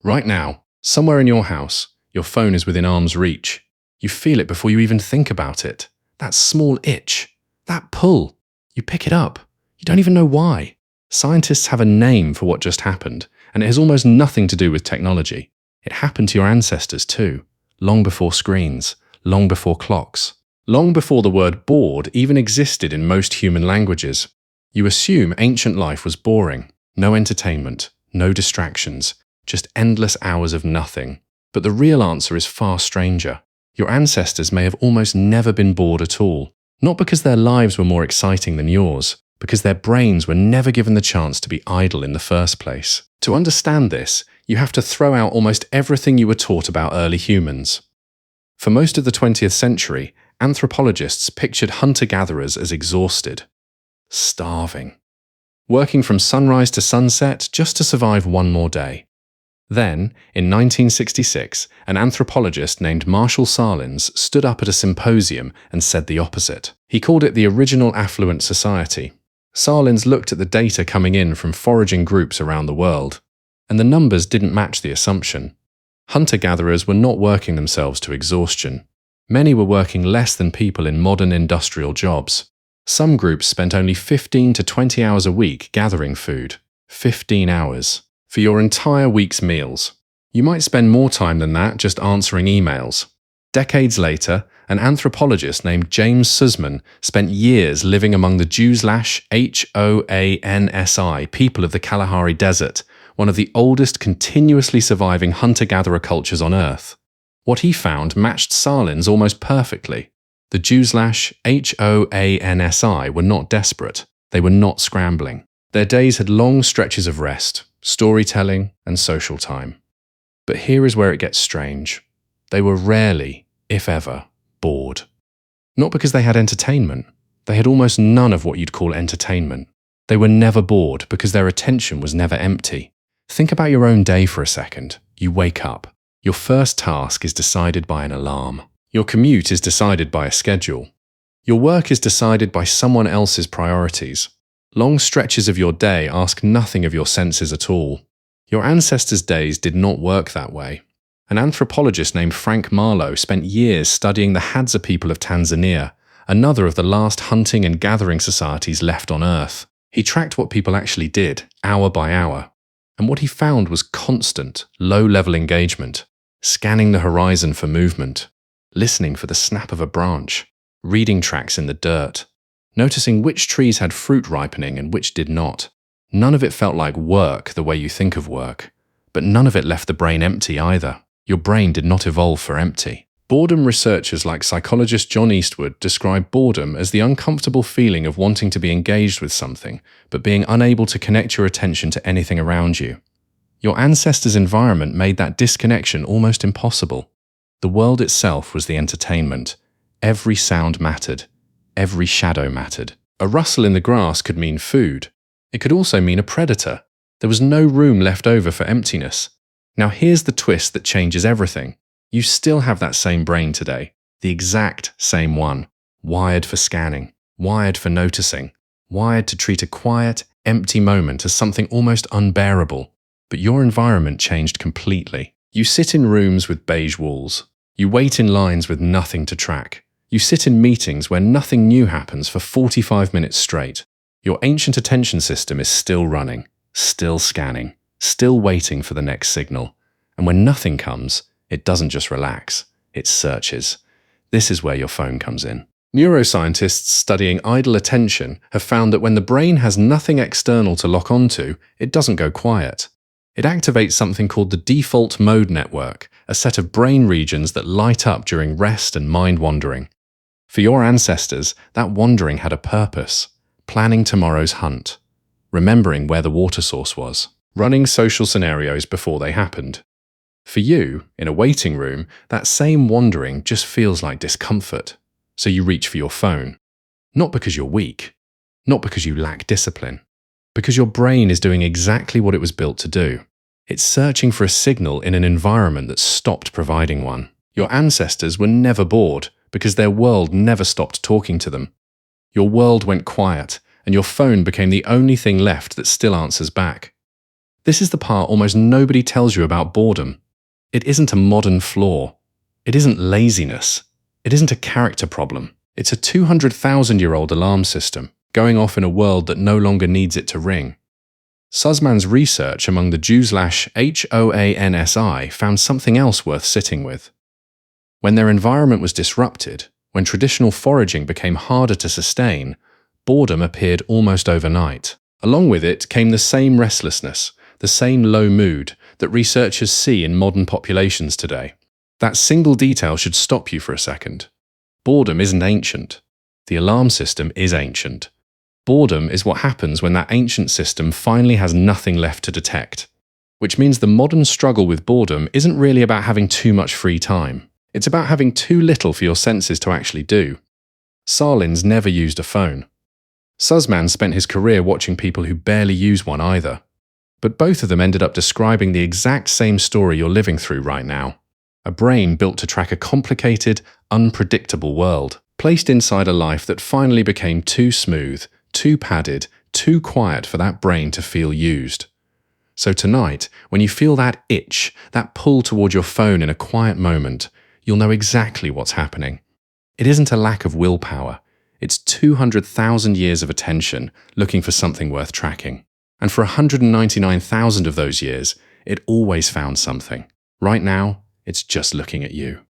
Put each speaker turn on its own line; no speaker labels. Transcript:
Right now, somewhere in your house, your phone is within arm's reach. You feel it before you even think about it. That small itch, that pull. You pick it up. You don't even know why. Scientists have a name for what just happened, and it has almost nothing to do with technology. It happened to your ancestors too, long before screens, long before clocks, long before the word bored even existed in most human languages. You assume ancient life was boring, no entertainment, no distractions, just endless hours of nothing. But the real answer is far stranger. Your ancestors may have almost never been bored at all, not because their lives were more exciting than yours, because their brains were never given the chance to be idle in the first place. To understand this, you have to throw out almost everything you were taught about early humans. For most of the 20th century, anthropologists pictured hunter-gatherers as exhausted, starving, working from sunrise to sunset just to survive one more day. Then, in 1966, an anthropologist named Marshall Sahlins stood up at a symposium and said the opposite. He called it the original affluent society. Sahlins looked at the data coming in from foraging groups around the world, and the numbers didn't match the assumption. Hunter-gatherers were not working themselves to exhaustion. Many were working less than people in modern industrial jobs. Some groups spent only 15 to 20 hours a week gathering food. 15 hours. For your entire week's meals. You might spend more time than that just answering emails. Decades later, an anthropologist named James Suzman spent years living among the Jewslash Hoansi people of the Kalahari Desert, one of the oldest continuously surviving hunter-gatherer cultures on Earth. What he found matched Sahlins almost perfectly. The Jewslash Hoansi were not desperate. They were not scrambling. Their days had long stretches of rest, storytelling, and social time. But here is where it gets strange. They were rarely, if ever, bored. Not because they had entertainment. They had almost none of what you'd call entertainment. They were never bored because their attention was never empty. Think about your own day for a second. You wake up. Your first task is decided by an alarm. Your commute is decided by a schedule. Your work is decided by someone else's priorities. Long stretches of your day ask nothing of your senses at all. Your ancestors' days did not work that way. An anthropologist named Frank Marlowe spent years studying the Hadza people of Tanzania, another of the last hunting and gathering societies left on Earth. He tracked what people actually did, hour by hour. And what he found was constant, low-level engagement, scanning the horizon for movement, listening for the snap of a branch, reading tracks in the dirt, noticing which trees had fruit ripening and which did not. None of it felt like work the way you think of work, but none of it left the brain empty either. Your brain did not evolve for empty. Boredom researchers like psychologist John Eastwood describe boredom as the uncomfortable feeling of wanting to be engaged with something, but being unable to connect your attention to anything around you. Your ancestors' environment made that disconnection almost impossible. The world itself was the entertainment. Every sound mattered. Every shadow mattered. A rustle in the grass could mean food. It could also mean a predator. There was no room left over for emptiness. Now here's the twist that changes everything. You still have that same brain today, the exact same one, wired for scanning, wired for noticing, wired to treat a quiet, empty moment as something almost unbearable. But your environment changed completely. You sit in rooms with beige walls. You wait in lines with nothing to track. You sit in meetings where nothing new happens for 45 minutes straight. Your ancient attention system is still running, still scanning, still waiting for the next signal. And when nothing comes, it doesn't just relax, it searches. This is where your phone comes in. Neuroscientists studying idle attention have found that when the brain has nothing external to lock onto, it doesn't go quiet. It activates something called the default mode network, a set of brain regions that light up during rest and mind wandering. For your ancestors, that wandering had a purpose: planning tomorrow's hunt, remembering where the water source was, running social scenarios before they happened. For you, in a waiting room, that same wandering just feels like discomfort, so you reach for your phone. Not because you're weak, not because you lack discipline, because your brain is doing exactly what it was built to do. It's searching for a signal in an environment that stopped providing one. Your ancestors were never bored because their world never stopped talking to them. Your world went quiet, and your phone became the only thing left that still answers back. This is the part almost nobody tells you about boredom. It isn't a modern flaw. It isn't laziness. It isn't a character problem. It's a 200,000-year-old alarm system, going off in a world that no longer needs it to ring. Suzman's research among the Hoansi found something else worth sitting with. When their environment was disrupted, when traditional foraging became harder to sustain, boredom appeared almost overnight. Along with it came the same restlessness, the same low mood that researchers see in modern populations today. That single detail should stop you for a second. Boredom isn't ancient. The alarm system is ancient. Boredom is what happens when that ancient system finally has nothing left to detect. Which means the modern struggle with boredom isn't really about having too much free time. It's about having too little for your senses to actually do. Sahlins never used a phone. Suzman spent his career watching people who barely use one either. But both of them ended up describing the exact same story you're living through right now. A brain built to track a complicated, unpredictable world, placed inside a life that finally became too smooth, too padded, too quiet for that brain to feel used. So tonight, when you feel that itch, that pull toward your phone in a quiet moment, you'll know exactly what's happening. It isn't a lack of willpower. It's 200,000 years of attention looking for something worth tracking. And for 199,000 of those years, it always found something. Right now, it's just looking at you.